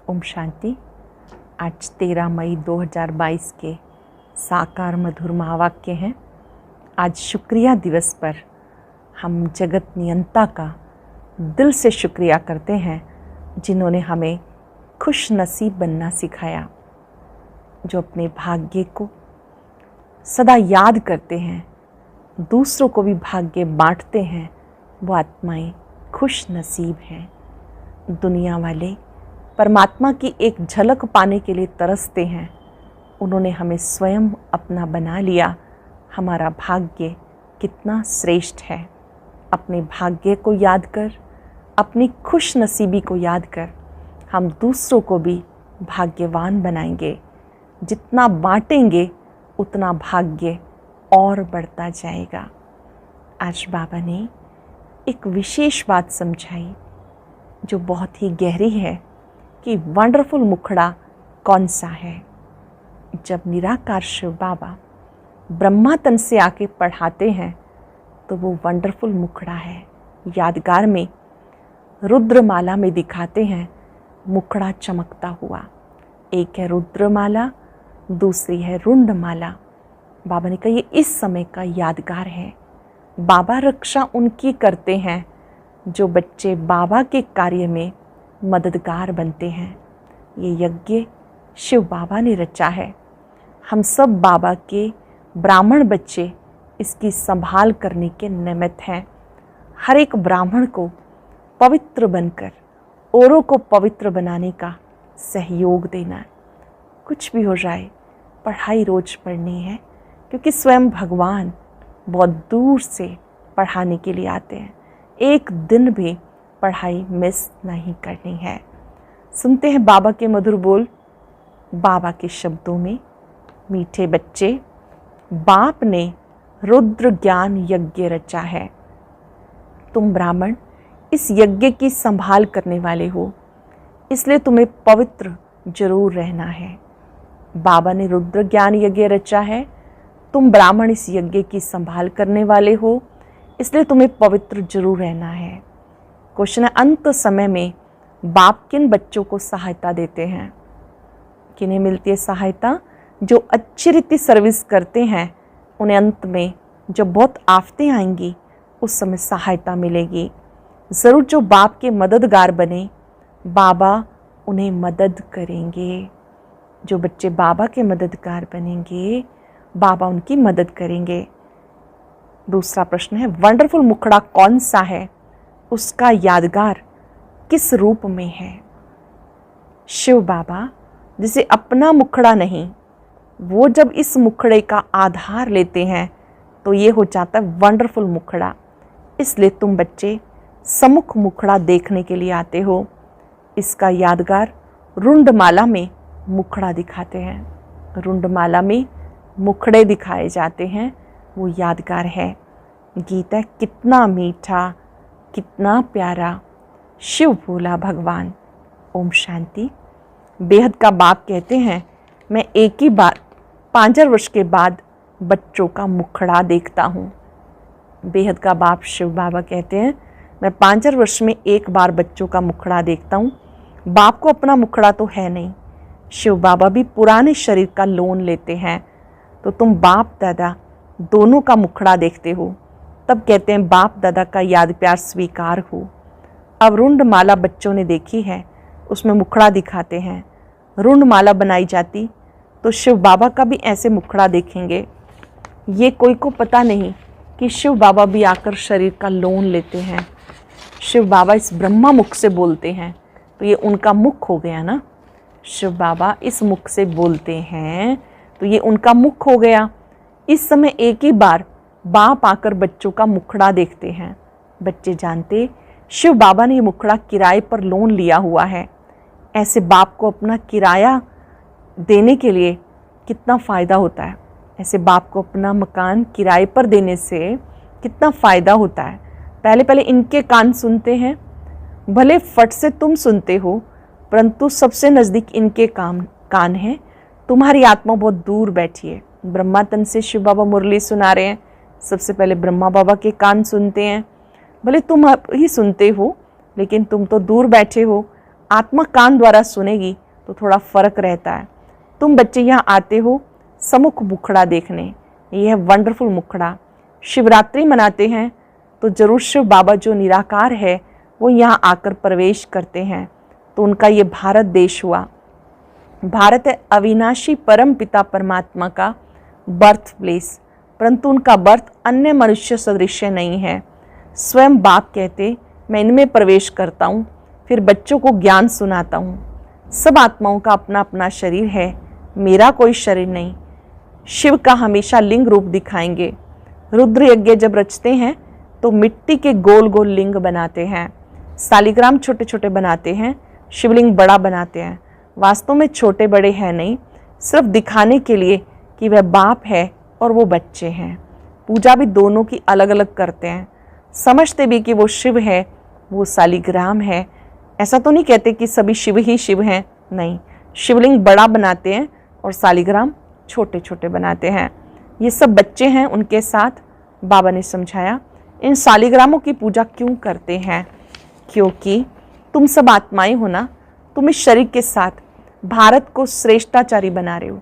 ओम शांति। आज 13 मई 2022 के साकार मधुर महावाक्य हैं। आज शुक्रिया दिवस पर हम जगत नियंता का दिल से शुक्रिया करते हैं, जिन्होंने हमें खुश नसीब बनना सिखाया, जो अपने भाग्य को सदा याद करते हैं, दूसरों को भी भाग्य बांटते हैं, वो आत्माएं खुश नसीब हैं। दुनिया वाले परमात्मा की एक झलक पाने के लिए तरसते हैं, उन्होंने हमें स्वयं अपना बना लिया। हमारा भाग्य कितना श्रेष्ठ है। अपने भाग्य को याद कर, अपनी खुश नसीबी को याद कर, हम दूसरों को भी भाग्यवान बनाएंगे। जितना बांटेंगे उतना भाग्य और बढ़ता जाएगा। आज बाबा ने एक विशेष बात समझाई जो बहुत ही गहरी है कि वंडरफुल मुखड़ा कौन सा है। जब निराकार शिव बाबा ब्रह्मा तन से आके पढ़ाते हैं तो वो वंडरफुल मुखड़ा है। यादगार में रुद्रमाला में दिखाते हैं मुखड़ा चमकता हुआ। एक है रुद्रमाला, दूसरी है रुंडमाला। बाबा ने कहा ये इस समय का यादगार है। बाबा रक्षा उनकी करते हैं जो बच्चे बाबा के कार्य में मददगार बनते हैं। ये यज्ञ शिव बाबा ने रचा है। हम सब बाबा के ब्राह्मण बच्चे इसकी संभाल करने के निमित्त हैं। हर एक ब्राह्मण को पवित्र बनकर औरों को पवित्र बनाने का सहयोग देना है। कुछ भी हो जाए, पढ़ाई रोज पढ़नी है, क्योंकि स्वयं भगवान बहुत दूर से पढ़ाने के लिए आते हैं। एक दिन भी पढ़ाई मिस नहीं करनी है। सुनते हैं बाबा के मधुर बोल, बाबा के शब्दों में। मीठे बच्चे, बाप ने रुद्र ज्ञान यज्ञ रचा है। तुम ब्राह्मण इस यज्ञ की संभाल करने वाले हो, इसलिए तुम्हें पवित्र जरूर रहना है। बाबा ने रुद्र ज्ञान यज्ञ रचा है। तुम ब्राह्मण इस यज्ञ की संभाल करने वाले हो, इसलिए तुम्हें पवित्र जरूर रहना है। क्वेश्चन है, अंत समय में बाप किन बच्चों को सहायता देते हैं? किन्हें मिलती है सहायता? जो अच्छी रीति सर्विस करते हैं, उन्हें अंत में जब बहुत आफतें आएंगी उस समय सहायता मिलेगी। ज़रूर जो बाप के मददगार बने, बाबा उन्हें मदद करेंगे। जो बच्चे बाबा के मददगार बनेंगे, बाबा उनकी मदद करेंगे। दूसरा प्रश्न है, वंडरफुल मुखड़ा कौन सा है? उसका यादगार किस रूप में है? शिव बाबा जिसे अपना मुखड़ा नहीं, वो जब इस मुखड़े का आधार लेते हैं तो ये हो जाता है वंडरफुल मुखड़ा। इसलिए तुम बच्चे सम्मुख मुखड़ा देखने के लिए आते हो। इसका यादगार रुंडमाला में मुखड़ा दिखाते हैं। रुंडमाला में मुखड़े दिखाए जाते हैं, वो यादगार है। गीता कितना मीठा, कितना प्यारा, शिव भोला भगवान। ओम शांति। बेहद का बाप कहते हैं, मैं एक ही बार 5 वर्ष के बाद बच्चों का मुखड़ा देखता हूँ। बेहद का बाप शिव बाबा कहते हैं, मैं 5 वर्ष में एक बार बच्चों का मुखड़ा देखता हूँ। बाप को अपना मुखड़ा तो है नहीं। शिव बाबा भी पुराने शरीर का लोन लेते हैं, तो तुम बाप दादा दोनों का मुखड़ा देखते हो, तब कहते हैं बाप दादा का याद प्यार स्वीकार हो। अब रुंडमाला बच्चों ने देखी है, उसमें मुखड़ा दिखाते हैं। रुंडमाला बनाई जाती तो शिव बाबा का भी ऐसे मुखड़ा देखेंगे। ये कोई को पता नहीं कि शिव बाबा भी आकर शरीर का लोन लेते हैं। शिव बाबा इस ब्रह्मा मुख से बोलते हैं, तो ये उनका मुख हो गया ना। शिव बाबा इस मुख से बोलते हैं तो ये उनका मुख हो गया। इस समय एक ही बार बाप आकर बच्चों का मुखड़ा देखते हैं। बच्चे जानते शिव बाबा ने ये मुखड़ा किराए पर लोन लिया हुआ है। ऐसे बाप को अपना किराया देने के लिए कितना फ़ायदा होता है। ऐसे बाप को अपना मकान किराए पर देने से कितना फ़ायदा होता है। पहले पहले इनके कान सुनते हैं, भले फट से तुम सुनते हो, परंतु सबसे नज़दीक इनके कान हैं। तुम्हारी आत्मा बहुत दूर बैठी है। ब्रह्मा तन से शिव बाबा मुरली सुना रहे हैं, सबसे पहले ब्रह्मा बाबा के कान सुनते हैं। भले तुम ही सुनते हो, लेकिन तुम तो दूर बैठे हो। आत्मा कान द्वारा सुनेगी तो थोड़ा फर्क रहता है। तुम बच्चे यहाँ आते हो सम्मुख मुखड़ा देखने, यह वंडरफुल मुखड़ा। शिवरात्रि मनाते हैं तो जरूर शिव बाबा जो निराकार है वो यहाँ आकर प्रवेश करते हैं। तो उनका ये भारत देश हुआ। भारत है अविनाशी परम पिता परमात्मा का बर्थ प्लेस, परंतु उनका बर्थ अन्य मनुष्य सदृश नहीं है। स्वयं बाप कहते मैं इनमें प्रवेश करता हूँ, फिर बच्चों को ज्ञान सुनाता हूँ। सब आत्माओं का अपना अपना शरीर है, मेरा कोई शरीर नहीं। शिव का हमेशा लिंग रूप दिखाएंगे। रुद्र यज्ञ जब रचते हैं तो मिट्टी के गोल गोल लिंग बनाते हैं, सालिग्राम छोटे छोटे बनाते हैं, शिवलिंग बड़ा बनाते हैं। वास्तव में छोटे बड़े हैं नहीं, सिर्फ दिखाने के लिए कि वह बाप है और वो बच्चे हैं। पूजा भी दोनों की अलग अलग करते हैं, समझते भी कि वो शिव है वो सालिग्राम है। ऐसा तो नहीं कहते कि सभी शिव ही शिव हैं, नहीं, शिवलिंग बड़ा बनाते हैं और सालिग्राम छोटे छोटे बनाते हैं। ये सब बच्चे हैं, उनके साथ बाबा ने समझाया इन सालिग्रामों की पूजा क्यों करते हैं, क्योंकि तुम सब आत्माएं हो ना, तुम इस शरीर के साथ भारत को श्रेष्ठाचारी बना रहे हो।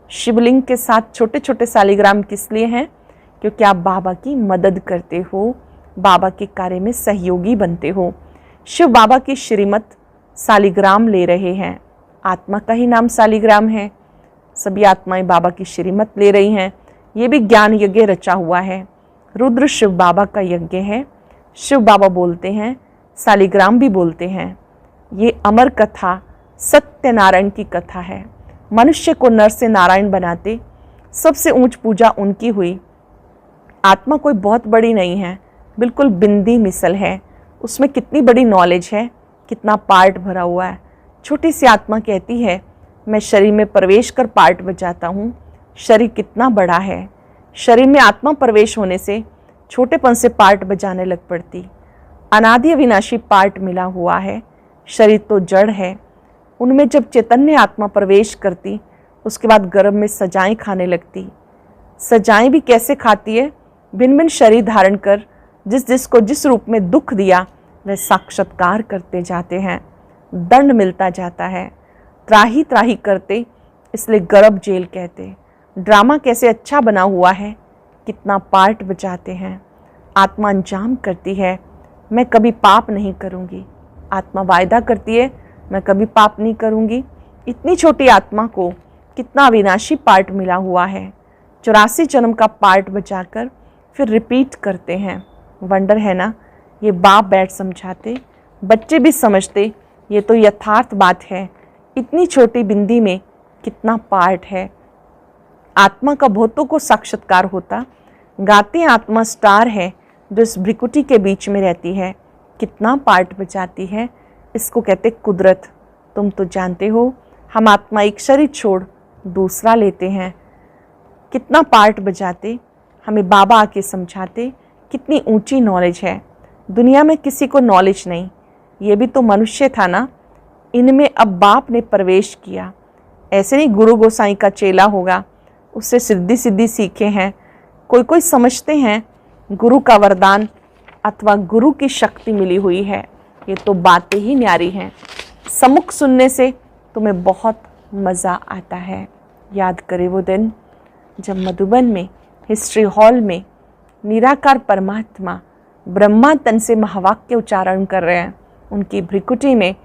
शिवलिंग के साथ छोटे छोटे सालिग्राम किस लिए हैं, क्योंकि आप बाबा की मदद करते हो, बाबा के कार्य में सहयोगी बनते हो। शिव बाबा की श्रीमत सालिग्राम ले रहे हैं, आत्मा का ही नाम सालिग्राम है। सभी आत्माएं बाबा की श्रीमत ले रही हैं। ये भी ज्ञान यज्ञ रचा हुआ है। रुद्र शिव बाबा का यज्ञ है। शिव बाबा बोलते हैं, सालिग्राम भी बोलते हैं। ये अमर कथा सत्यनारायण की कथा है। मनुष्य को नर से नारायण बनाते, सबसे ऊंच पूजा उनकी हुई। आत्मा कोई बहुत बड़ी नहीं है, बिल्कुल बिंदी मिसल है। उसमें कितनी बड़ी नॉलेज है, कितना पार्ट भरा हुआ है। छोटी सी आत्मा कहती है मैं शरीर में प्रवेश कर पार्ट बजाता हूँ। शरीर कितना बड़ा है, शरीर में आत्मा प्रवेश होने से छोटेपन से पार्ट बजाने लग पड़ती। अनादि अविनाशी पार्ट मिला हुआ है। शरीर तो जड़ है, उनमें जब चैतन्य आत्मा प्रवेश करती उसके बाद गर्भ में सजाएं खाने लगती। सजाएं भी कैसे खाती है, भिन्न भिन्न शरीर धारण कर जिस जिसको जिस रूप में दुख दिया वह साक्षात्कार करते जाते हैं। दंड मिलता जाता है, त्राही त्राही करते, इसलिए गर्भ जेल कहते। ड्रामा कैसे अच्छा बना हुआ है, कितना पार्ट बजाते हैं। आत्मा अंजाम करती है मैं कभी पाप नहीं करूँगी। आत्मा वायदा करती है मैं कभी पाप नहीं करूँगी। इतनी छोटी आत्मा को कितना अविनाशी पार्ट मिला हुआ है। 84 जन्म का पार्ट बचाकर फिर रिपीट करते हैं। वंडर है ना, ये बाप बैठ समझाते, बच्चे भी समझते, ये तो यथार्थ बात है। इतनी छोटी बिंदी में कितना पार्ट है। आत्मा का बहुतों को साक्षात्कार होता। गाते आत्मा स्टार है जो इस भ्रिकुटी के बीच में रहती है, कितना पार्ट बचाती है। इसको कहते कुदरत। तुम तो जानते हो हम आत्मा एक शरीर छोड़ दूसरा लेते हैं, कितना पार्ट बजाते। हमें बाबा आके समझाते कितनी ऊंची नॉलेज है। दुनिया में किसी को नॉलेज नहीं, ये भी तो मनुष्य था ना, इनमें अब बाप ने प्रवेश किया। ऐसे नहीं गुरु गोसाई का चेला होगा, उससे सिद्धि सिद्धि सीखे हैं। कोई कोई समझते हैं गुरु का वरदान अथवा गुरु की शक्ति मिली हुई है। ये तो बातें ही न्यारी हैं। सम्मुख सुनने से तुम्हें बहुत मज़ा आता है। याद करें वो दिन जब मधुबन में हिस्ट्री हॉल में निराकार परमात्मा ब्रह्मा तन से महावाक्य उच्चारण कर रहे हैं। उनकी भ्रिकुटी में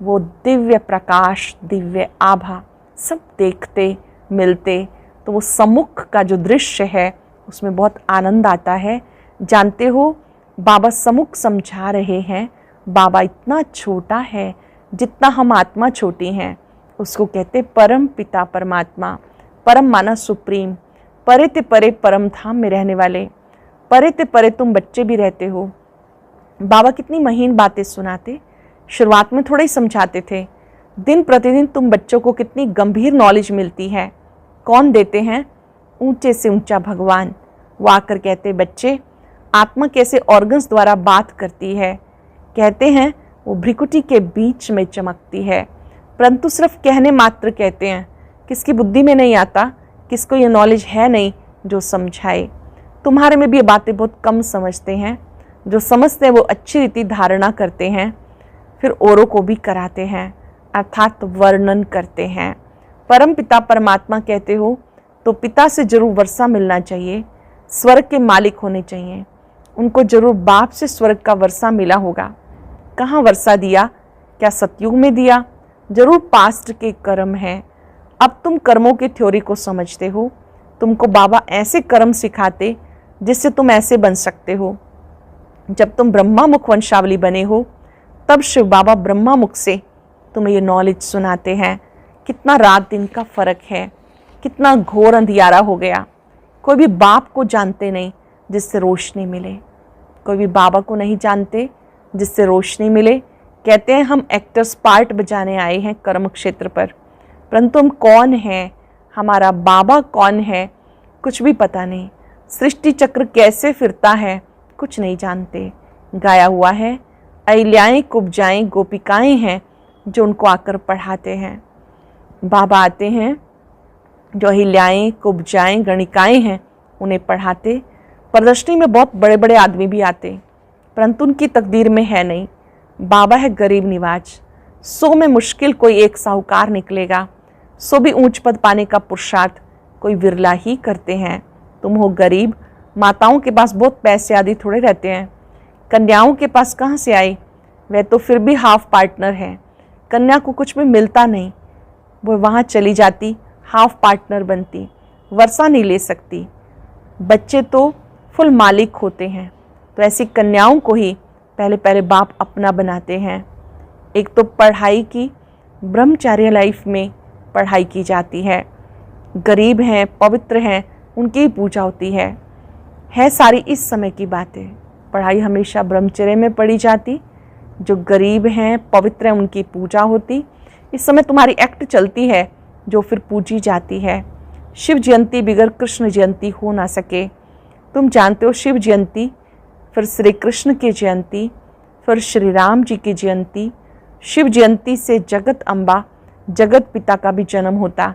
वो दिव्य प्रकाश, दिव्य आभा सब देखते मिलते, तो वो सम्मुख का जो दृश्य है उसमें बहुत आनंद आता है। जानते हो बाबा सम्मुख समझा रहे हैं। बाबा इतना छोटा है जितना हम आत्मा छोटी हैं। उसको कहते परम पिता परमात्मा। परम माना सुप्रीम, परे ते परे परम धाम में रहने वाले। परे ते परे तुम बच्चे भी रहते हो। बाबा कितनी महीन बातें सुनाते। शुरुआत में थोड़ा ही समझाते थे, दिन प्रतिदिन तुम बच्चों को कितनी गंभीर नॉलेज मिलती है। कौन देते हैं? ऊंचे से ऊंचा भगवान। वो आकर कहते बच्चे आत्मा कैसे ऑर्गन्स द्वारा बात करती है। कहते हैं वो भ्रिकुटी के बीच में चमकती है, परंतु सिर्फ कहने मात्र कहते हैं। किसकी बुद्धि में नहीं आता, किसको ये नॉलेज है नहीं जो समझाए। तुम्हारे में भी ये बातें बहुत कम समझते हैं। जो समझते हैं वो अच्छी रीति धारणा करते हैं, फिर औरों को भी कराते हैं, अर्थात वर्णन करते हैं। परम पिता परमात्मा कहते हो तो पिता से जरूर वर्षा मिलना चाहिए, स्वर्ग के मालिक होने चाहिए। उनको जरूर बाप से स्वर्ग का वर्षा मिला होगा। कहाँ वर्षा दिया? क्या सतयुग में दिया? जरूर पास्ट के कर्म हैं। अब तुम कर्मों की थ्योरी को समझते हो। तुमको बाबा ऐसे कर्म सिखाते जिससे तुम ऐसे बन सकते हो। जब तुम ब्रह्मा मुख वंशावली बने हो तब शिव बाबा ब्रह्मा मुख से तुम्हें ये नॉलेज सुनाते हैं। कितना रात दिन का फर्क है, कितना घोर अंधियारा हो गया। कोई भी बाप को जानते नहीं जिससे रोशनी मिले, कोई भी बाबा को नहीं जानते जिससे रोशनी मिले। कहते हैं हम एक्टर्स पार्ट बजाने आए हैं कर्म क्षेत्र पर, परंतु हम कौन हैं, हमारा बाबा कौन है, कुछ भी पता नहीं। सृष्टि चक्र कैसे फिरता है कुछ नहीं जानते। गाया हुआ है अहिल्याएं कुब्जाएं गोपिकाएं हैं जो उनको आकर पढ़ाते हैं। बाबा आते हैं जो अहिल्याएं कुब्जाएं गणिकाएं हैं उन्हें पढ़ाते। प्रदर्शनी में बहुत बड़े बड़े आदमी भी आते, परंतु उनकी तकदीर में है नहीं। बाबा है गरीब निवाज। 100 में मुश्किल कोई एक साहूकार निकलेगा। 100 भी ऊंच पद पाने का पुरुषार्थ कोई विरला ही करते हैं। तुम हो गरीब, माताओं के पास बहुत पैसे आदि थोड़े रहते हैं। कन्याओं के पास कहाँ से आए? वह तो फिर भी हाफ पार्टनर है। कन्या को कुछ भी मिलता नहीं, वो वहाँ चली जाती, हाफ पार्टनर बनती, वर्षा नहीं ले सकती। बच्चे तो फुल मालिक होते हैं। तो ऐसी कन्याओं को ही पहले पहले बाप अपना बनाते हैं। एक तो पढ़ाई की, ब्रह्मचार्य लाइफ में पढ़ाई की जाती है। गरीब हैं, पवित्र हैं, उनकी ही पूजा होती है सारी इस समय की बातें। पढ़ाई हमेशा ब्रह्मचर्य में पढ़ी जाती। जो गरीब हैं, पवित्र हैं, उनकी पूजा होती। इस समय तुम्हारी एक्ट चलती है जो फिर पूजी जाती है। शिव जयंती बिगर कृष्ण जयंती हो ना सके। तुम जानते हो शिव जयंती, फिर श्री कृष्ण की जयंती, फिर श्री राम जी की जयंती। शिव जयंती से जगत अम्बा, जगत पिता का भी जन्म होता।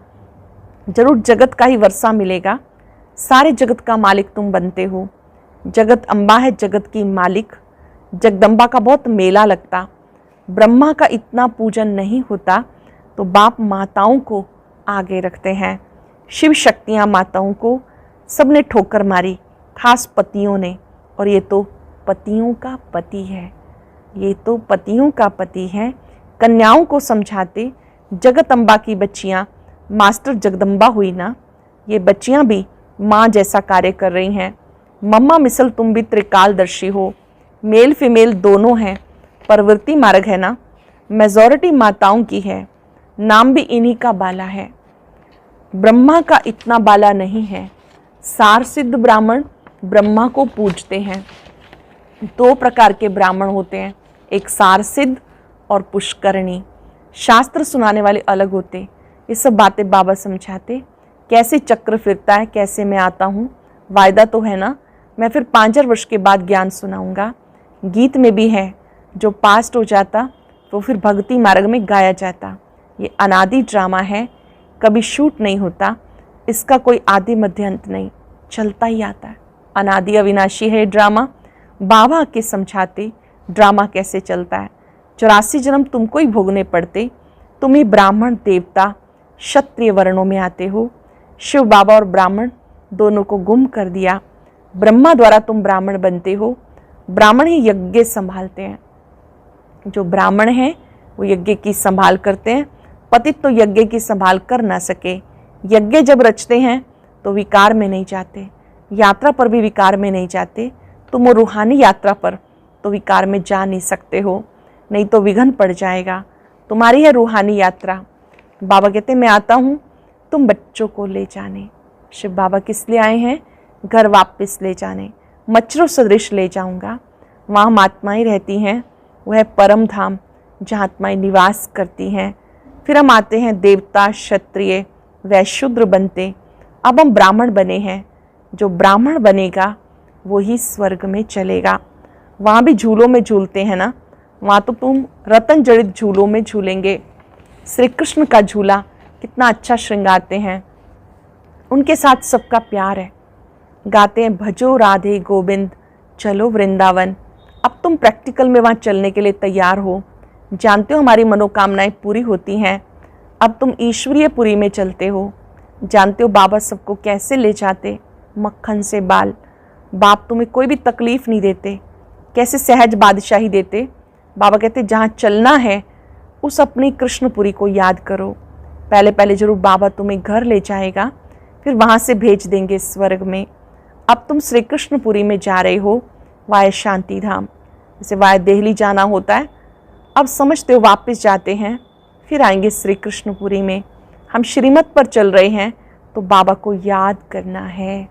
जरूर जगत का ही वर्षा मिलेगा। सारे जगत का मालिक तुम बनते हो। जगत अम्बा है जगत की मालिक। जगदम्बा का बहुत मेला लगता। ब्रह्मा का इतना पूजन नहीं होता तो बाप माताओं को आगे रखते हैं। शिव शक्तियाँ माताओं को सबने ठोकर मारी, खास पतियों ने। और ये तो पतियों का पति है, ये तो पतियों का पति है। कन्याओं को समझाते जगत अम्बा की बच्चियाँ मास्टर जगदम्बा हुई ना। ये बच्चियाँ भी माँ जैसा कार्य कर रही हैं। मम्मा मिसल तुम भी त्रिकालदर्शी हो। मेल फीमेल दोनों हैं, प्रवृत्ति मार्ग है ना। मेजॉरिटी माताओं की है, नाम भी इन्हीं का बाला है। ब्रह्मा का इतना बाला नहीं है। सार सिद्ध ब्राह्मण ब्रह्मा को पूजते हैं। 2 प्रकार के ब्राह्मण होते हैं, एक सार सिद्ध और पुष्करणी। शास्त्र सुनाने वाले अलग होते। ये सब बातें बाबा समझाते, कैसे चक्र फिरता है, कैसे मैं आता हूँ। वायदा तो है ना, मैं फिर 5,000 वर्ष के बाद ज्ञान सुनाऊंगा। गीत में भी है, जो पास्ट हो जाता वो फिर भक्ति मार्ग में गाया जाता। ये अनादि ड्रामा है, कभी शूट नहीं होता। इसका कोई आदि मध्य अंत नहीं, चलता ही आता है। अनादि अविनाशी है ड्रामा। बाबा के समझाते ड्रामा कैसे चलता है। 84 जन्म तुमको ही भोगने पड़ते। तुम ही ब्राह्मण देवता क्षत्रिय वर्णों में आते हो। शिव बाबा और ब्राह्मण दोनों को गुम कर दिया। ब्रह्मा द्वारा तुम ब्राह्मण बनते हो। ब्राह्मण ही यज्ञ संभालते हैं। जो ब्राह्मण हैं वो यज्ञ की संभाल करते हैं। पतित तो यज्ञ की संभाल कर ना सके। यज्ञ जब रचते हैं तो विकार में नहीं जाते, यात्रा पर भी विकार में नहीं जाते। तुम रूहानी यात्रा पर तो विकार में जा नहीं सकते हो, नहीं तो विघ्न पड़ जाएगा। तुम्हारी है रूहानी यात्रा। बाबा कहते मैं आता हूँ तुम बच्चों को ले जाने। शिव बाबा किस लिए आए हैं? घर वापस ले जाने। मच्छरों सदृश ले जाऊंगा। वहाँ आत्माएं रहती हैं, वह परम धाम जहाँ आत्माएं निवास करती हैं। फिर हम आते हैं देवता क्षत्रिय वैशूद्र बनते। अब हम ब्राह्मण बने हैं। जो ब्राह्मण बनेगा वो ही स्वर्ग में चलेगा। वहाँ भी झूलों में झूलते हैं ना, वहाँ तो तुम रतन जड़ित झूलों में झूलेंगे। श्री कृष्ण का झूला कितना अच्छा श्रृंगारते हैं, उनके साथ सबका प्यार है। गाते हैं भजो राधे गोविंद चलो वृंदावन। अब तुम प्रैक्टिकल में वहाँ चलने के लिए तैयार हो। जानते हो हमारी मनोकामनाएं पूरी होती हैं। अब तुम ईश्वरीय पुरी में चलते हो। जानते हो बाबा सबको कैसे ले जाते, मक्खन से बाल। बाप तुम्हें कोई भी तकलीफ नहीं देते, कैसे सहज बादशाही देते। बाबा कहते जहाँ चलना है उस अपनी कृष्णपुरी को याद करो। पहले पहले जरूर बाबा तुम्हें घर ले जाएगा, फिर वहाँ से भेज देंगे स्वर्ग में। अब तुम श्री कृष्णपुरी में जा रहे हो वाया शांति धाम, जैसे वाया देहली जाना होता है। अब समझते हो वापस जाते हैं, फिर आएंगे श्री कृष्णपुरी में। हम श्रीमत पर चल रहे हैं तो बाबा को याद करना है,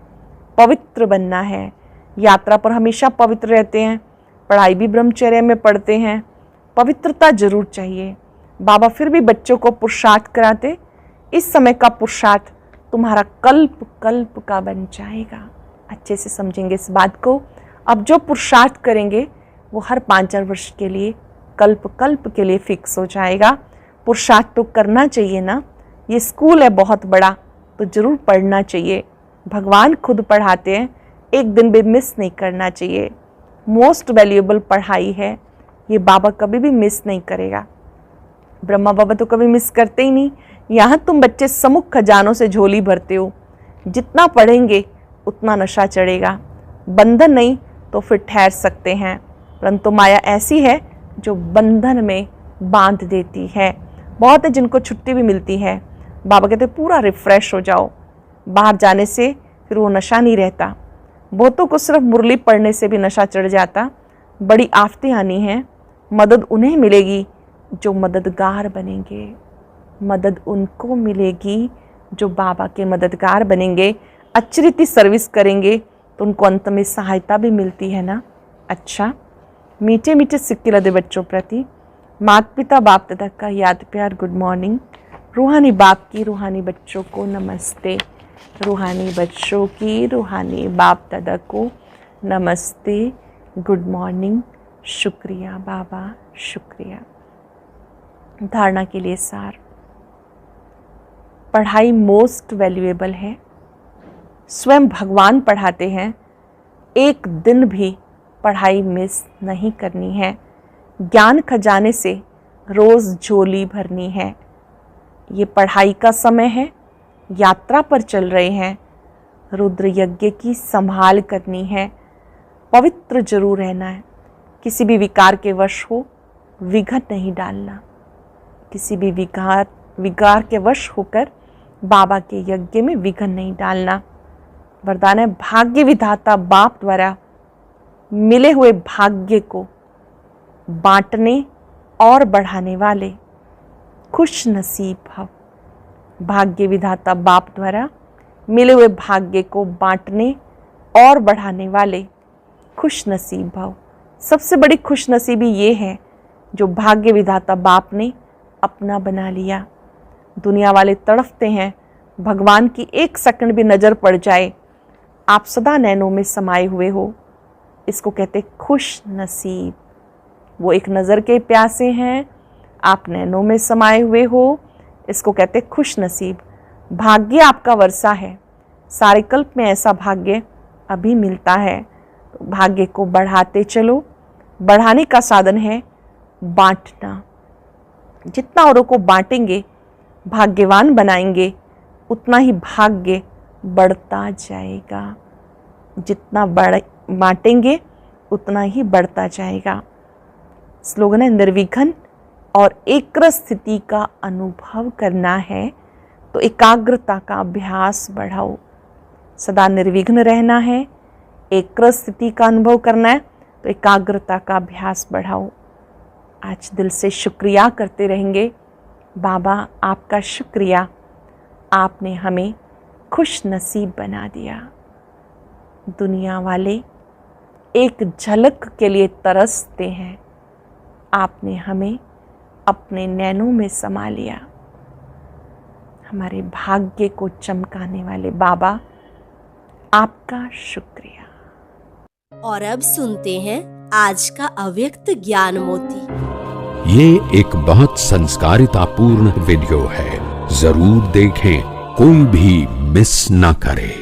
पवित्र बनना है। यात्रा पर हमेशा पवित्र रहते हैं, पढ़ाई भी ब्रह्मचर्य में पढ़ते हैं, पवित्रता जरूर चाहिए। बाबा फिर भी बच्चों को पुरुषार्थ कराते। इस समय का पुरुषार्थ तुम्हारा कल्प कल्प का बन जाएगा। अच्छे से समझेंगे इस बात को। अब जो पुरुषार्थ करेंगे वो हर 5 वर्ष के लिए, कल्प कल्प के लिए फिक्स हो जाएगा। पुरुषार्थ तो करना चाहिए ना। ये स्कूल है बहुत बड़ा, तो जरूर पढ़ना चाहिए। भगवान खुद पढ़ाते हैं, एक दिन भी मिस नहीं करना चाहिए। मोस्ट वैल्यूएबल पढ़ाई है, ये बाबा कभी भी मिस नहीं करेगा। ब्रह्मा बाबा तो कभी मिस करते ही नहीं। यहाँ तुम बच्चे सम्मुख खजानों से झोली भरते हो। जितना पढ़ेंगे उतना नशा चढ़ेगा। बंधन नहीं तो फिर ठहर सकते हैं, परंतु माया ऐसी है जो बंधन में बांध देती है। बहुत है जिनको छुट्टी भी मिलती है। बाबा कहते पूरा रिफ्रेश हो जाओ। बाहर जाने से फिर वो नशा नहीं रहता। बहुतों को सिर्फ मुरली पढ़ने से भी नशा चढ़ जाता। बड़ी आफतें आनी हैं। मदद उन्हें मिलेगी जो मददगार बनेंगे। मदद उनको मिलेगी जो बाबा के मददगार बनेंगे। अच्छी रीति सर्विस करेंगे तो उनको अंत में सहायता भी मिलती है ना। अच्छा, मीठे मीठे सिक्के लदे बच्चों प्रति माता पिता बाप दादा का याद प्यार गुड मॉर्निंग। रूहानी बाप की रूहानी बच्चों को नमस्ते। रूहानी बच्चों की रूहानी बाप दादा को नमस्ते, गुड मॉर्निंग। शुक्रिया बाबा, शुक्रिया। धारणा के लिए सार। पढ़ाई मोस्ट वैल्यूएबल है। स्वयं भगवान पढ़ाते हैं। एक दिन भी पढ़ाई मिस नहीं करनी है। ज्ञान खजाने से रोज़ झोली भरनी है। ये पढ़ाई का समय है। यात्रा पर चल रहे हैं। रुद्र यज्ञ की संभाल करनी है। पवित्र जरूर रहना है। किसी भी विकार के वश हो, विघन नहीं डालना। किसी भी विकार के वश होकर बाबा के यज्ञ में विघन नहीं डालना। वरदान है भाग्य विधाता बाप द्वारा मिले हुए भाग्य को बांटने और बढ़ाने वाले खुश नसीब भव। भाग्य विधाता बाप द्वारा मिले हुए भाग्य को बांटने और बढ़ाने वाले खुश नसीब भव। सबसे बड़ी खुश नसीबी ये है जो भाग्य विधाता बाप ने अपना बना लिया। दुनिया वाले तड़फते हैं भगवान की एक सेकंड भी नज़र पड़ जाए। आप सदा नैनों में समाये हुए हो, इसको कहते खुश नसीब। वो एक नज़र के प्यासे हैं, आप नैनों में समाये हुए हो, इसको कहते खुश नसीब। भाग्य आपका वर्षा है। सारे कल्प में ऐसा भाग्य अभी मिलता है। तो भाग्य को बढ़ाते चलो। बढ़ाने का साधन है बांटना। जितना औरों को बांटेंगे, भाग्यवान बनाएंगे, उतना ही भाग्य बढ़ता जाएगा। जितना बांटेंगे उतना ही बढ़ता जाएगा। स्लोगन है निर्विघ्न और एकाग्र स्थिति का अनुभव करना है तो एकाग्रता का अभ्यास बढ़ाओ। सदा निर्विघ्न रहना है, एकाग्र स्थिति का अनुभव करना है तो एकाग्रता का अभ्यास बढ़ाओ। आज दिल से शुक्रिया करते रहेंगे। बाबा आपका शुक्रिया, आपने हमें खुश नसीब बना दिया। दुनिया वाले एक झलक के लिए तरसते हैं, आपने हमें अपने नैनों में समा लिया। हमारे भाग्य को चमकाने वाले बाबा आपका शुक्रिया। और अब सुनते हैं आज का अव्यक्त ज्ञान मोती। ये एक बहुत संस्कारितापूर्ण वीडियो है, जरूर देखें, कोई भी मिस ना करे।